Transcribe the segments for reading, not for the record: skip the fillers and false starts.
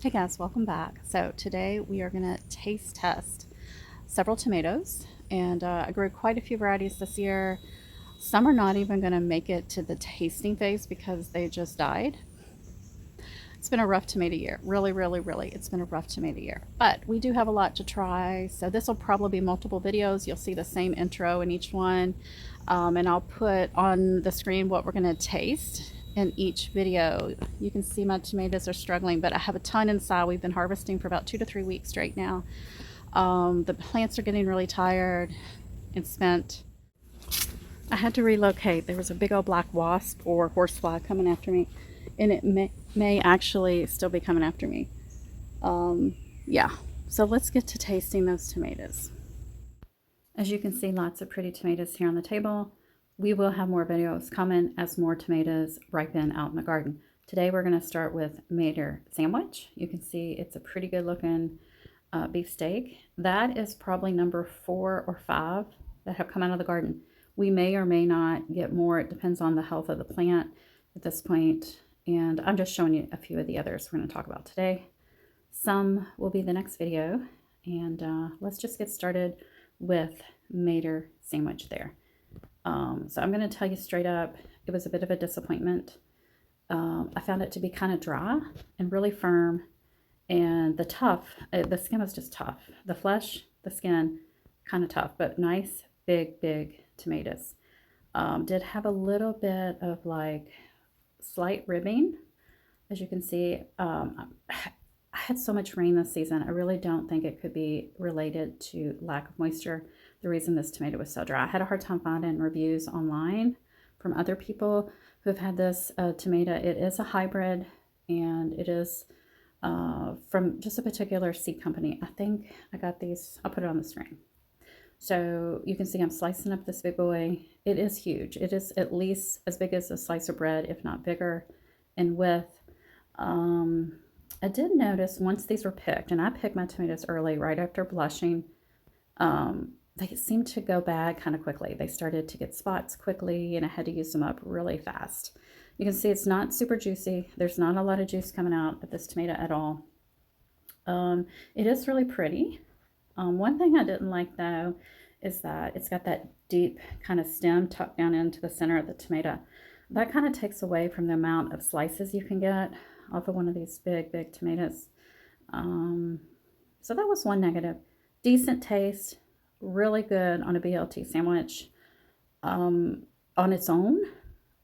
Hey guys, welcome back. So today we are going to taste test several tomatoes, and I grew quite a few varieties this year. Some are not even going to make it to the tasting phase because they just died. It's been a rough tomato year. Really, really, really. It's been a rough tomato year. But we do have a lot to try. So this will probably be multiple videos. You'll see the same intro in each one. And I'll put on the screen what we're going to taste in each video. You can see my tomatoes are struggling, but I have a ton inside. We've been harvesting for about 2 to 3 weeks straight now. The plants are getting really tired and spent. I had to relocate. There was a big old black wasp or horsefly coming after me, and it may actually still be coming after me. Yeah, so let's get to tasting those tomatoes. As you can see, lots of pretty tomatoes here on the table. We will have more videos coming as more tomatoes ripen out in the garden. Today we're going to start with Mater Sandwich. You can see it's a pretty good looking beef steak. That is probably number 4 or 5 that have come out of the garden. We may or may not get more. It depends on the health of the plant at this point. And I'm just showing you a few of the others we're going to talk about today. Some will be the next video. And let's just get started with Mater Sandwich there. So I'm going to tell you straight up, it was a bit of a disappointment. I found it to be kind of dry and really firm. And the skin was just tough. The flesh, the skin, kind of tough, but nice, big tomatoes. Did have a little bit of like slight ribbing, as you can see. I had so much rain this season. I really don't think it could be related to lack of moisture. The reason this tomato was so dry. I had a hard time finding reviews online from other people who have had this tomato. It is a hybrid, and it is from just a particular seed company. I think I got these. I'll put it on the screen. So you can see I'm slicing up this big boy. It is huge. It is at least as big as a slice of bread, if not bigger in width. I did notice once these were picked, and I picked my tomatoes early, right after blushing, they seemed to go bad kind of quickly. They started to get spots quickly, and I had to use them up really fast. You can see it's not super juicy. There's not a lot of juice coming out of this tomato at all. It is really pretty. One thing I didn't like, though, is that it's got that deep kind of stem tucked down into the center of the tomato. That kind of takes away from the amount of slices you can get off of one of these big tomatoes. So that was one negative. Decent taste, really good on a BLT sandwich. On its own,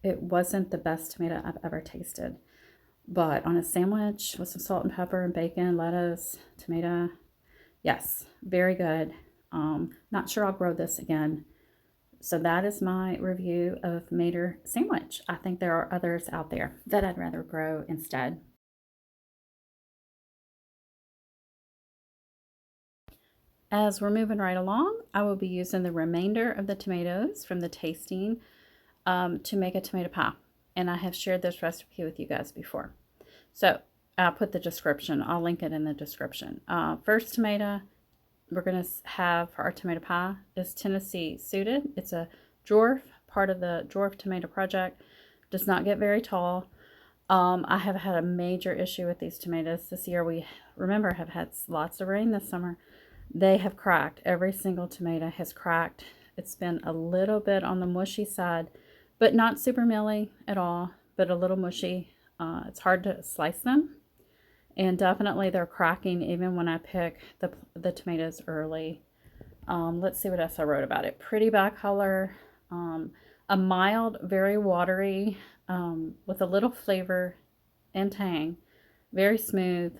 it wasn't the best tomato I've ever tasted. But on a sandwich with some salt and pepper and bacon, lettuce, tomato, yes, very good. Not sure I'll grow this again. So that is my review of Mater Sandwich. I think there are others out there that I'd rather grow instead. As we're moving right along, I will be using the remainder of the tomatoes from the tasting to make a tomato pie. And I have shared this recipe with you guys before. So I'll put the description. I'll link it in the description. First tomato we're going to have for our tomato pie is Tennessee Suited. It's a dwarf, part of the dwarf tomato project. Does not get very tall. I have had a major issue with these tomatoes this year. We, remember, have had lots of rain this summer. They have cracked. Every single tomato has cracked. It's been a little bit on the mushy side, but not super mealy at all, but a little mushy. It's hard to slice them. And definitely they're cracking even when I pick the tomatoes early. Let's see what else I wrote about it. Pretty back color. A mild, very watery, with a little flavor and tang. Very smooth.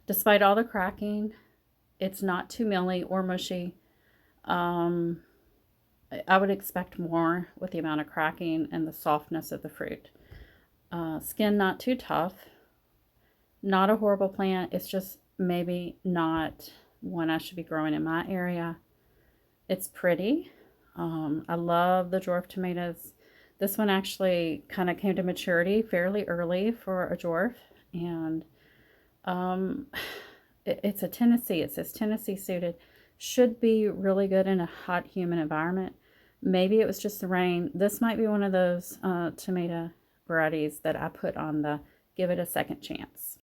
Despite all the cracking, it's not too mealy or mushy. I would expect more with the amount of cracking and the softness of the fruit. Skin not too tough. Not a horrible plant. It's just maybe not one I should be growing in my area. It's pretty. I love the dwarf tomatoes. This one actually kind of came to maturity fairly early for a dwarf. And it's a Tennessee. It says Tennessee Suited. Should be really good in a hot, humid environment. Maybe it was just the rain. This might be one of those tomato varieties that I put on the give it a second chance.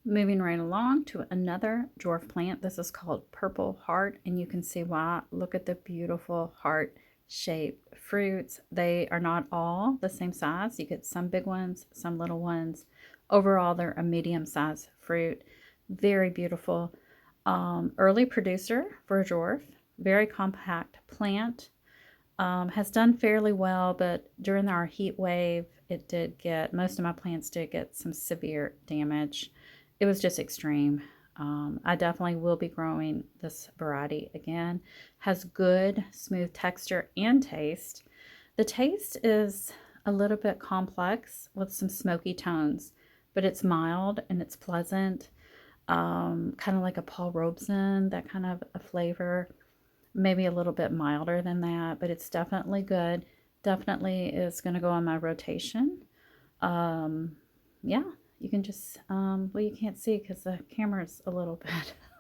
Moving right along to another dwarf plant. This is called Purple Heart, and you can see why. Look at the beautiful heart-shaped fruits. They are not all the same size. You get some big ones, some little ones. Overall, they're a medium-sized fruit. Very beautiful. Early producer for a dwarf. Very compact plant. Has done fairly well, but during our heat wave, it did get, most of my plants did get some severe damage. It was just extreme. I definitely will be growing this variety again. Has good, smooth texture and taste. The taste is a little bit complex with some smoky tones, but it's mild and it's pleasant. Kind of like a Paul Robeson, that kind of a flavor. Maybe a little bit milder than that, but it's definitely good. Definitely is going to go on my rotation. Yeah, you can just, well, you can't see because the camera's a little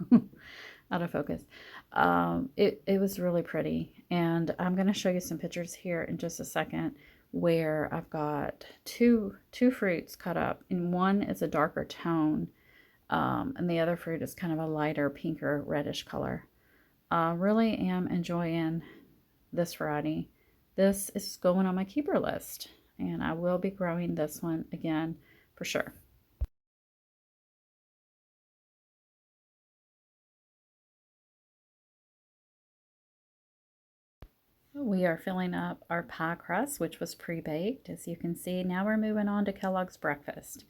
bit out of focus. It was really pretty. And I'm going to show you some pictures here in just a second where I've got two fruits cut up, and one is a darker tone, and the other fruit is kind of a lighter pinker reddish color. Really am enjoying this variety. This is going on my keeper list, and I will be growing this one again for sure. We are filling up our pie crust, which was pre-baked, as you can see. Now we're moving on to Kellogg's breakfast.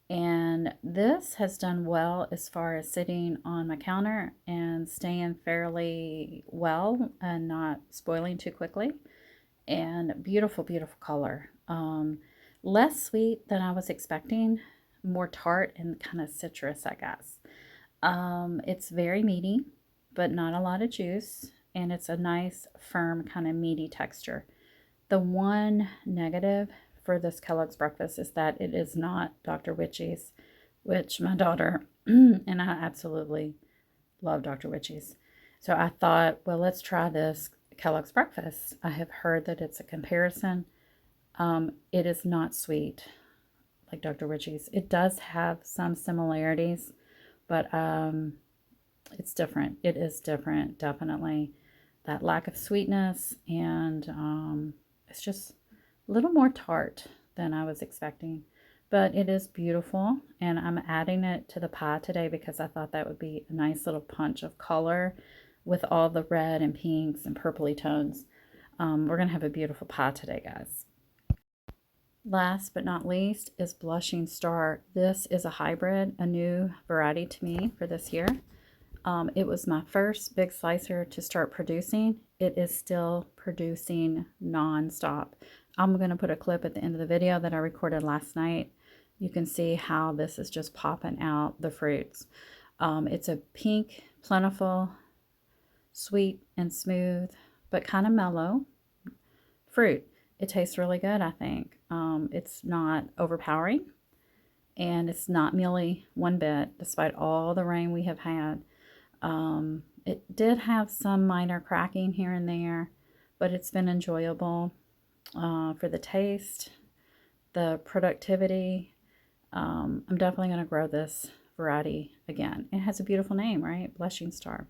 And this has done well as far as sitting on my counter and staying fairly well and not spoiling too quickly. And beautiful, beautiful color. Less sweet than I was expecting, more tart and kind of citrus, I guess. It's very meaty, but not a lot of juice, and it's a nice, firm, kind of meaty texture. The one negative for this Kellogg's breakfast is that it is not Dr. Witchy's, which my daughter and I absolutely love Dr. Witchy's. So I thought, well, let's try this Kellogg's breakfast. I have heard that it's a comparison. It is not sweet like Dr. Ritchie's. It does have some similarities, but it's different. It is different, definitely. That lack of sweetness, and it's just a little more tart than I was expecting. But it is beautiful, and I'm adding it to the pie today because I thought that would be a nice little punch of color with all the red and pinks and purpley tones. We're going to have a beautiful pie today, guys. Last but not least is Blushing Star. This is a hybrid, a new variety to me for this year. It was my first big slicer to start producing. It is still producing non-stop. I'm going to put a clip at the end of the video that I recorded last night. You can see how this is just popping out the fruits. It's a pink, plentiful, sweet and smooth, but kind of mellow fruit. It tastes really good, I think. It's not overpowering, and it's not mealy one bit, despite all the rain we have had. It did have some minor cracking here and there, but it's been enjoyable for the taste, the productivity. I'm definitely going to grow this variety again. It has a beautiful name, right? Blushing Star.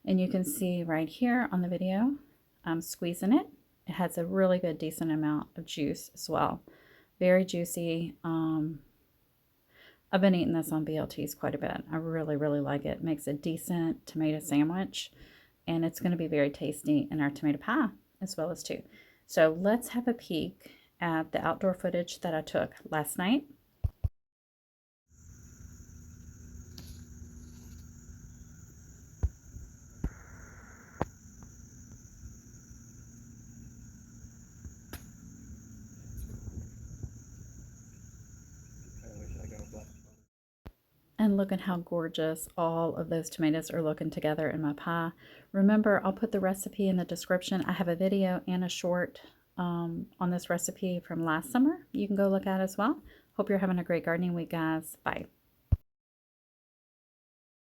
And you can see right here on the video, I'm squeezing it. It has a really good, decent amount of juice as well. Very juicy. I've been eating this on BLTs quite a bit. I really, really like it. It makes a decent tomato sandwich, and it's going to be very tasty in our tomato pie as well as too. So let's have a peek at the outdoor footage that I took last night. And look at how gorgeous all of those tomatoes are looking together in my pie. Remember, I'll put the recipe in the description. I have a video and a short on this recipe from last summer you can go look at as well. Hope you're having a great gardening week, guys. Bye.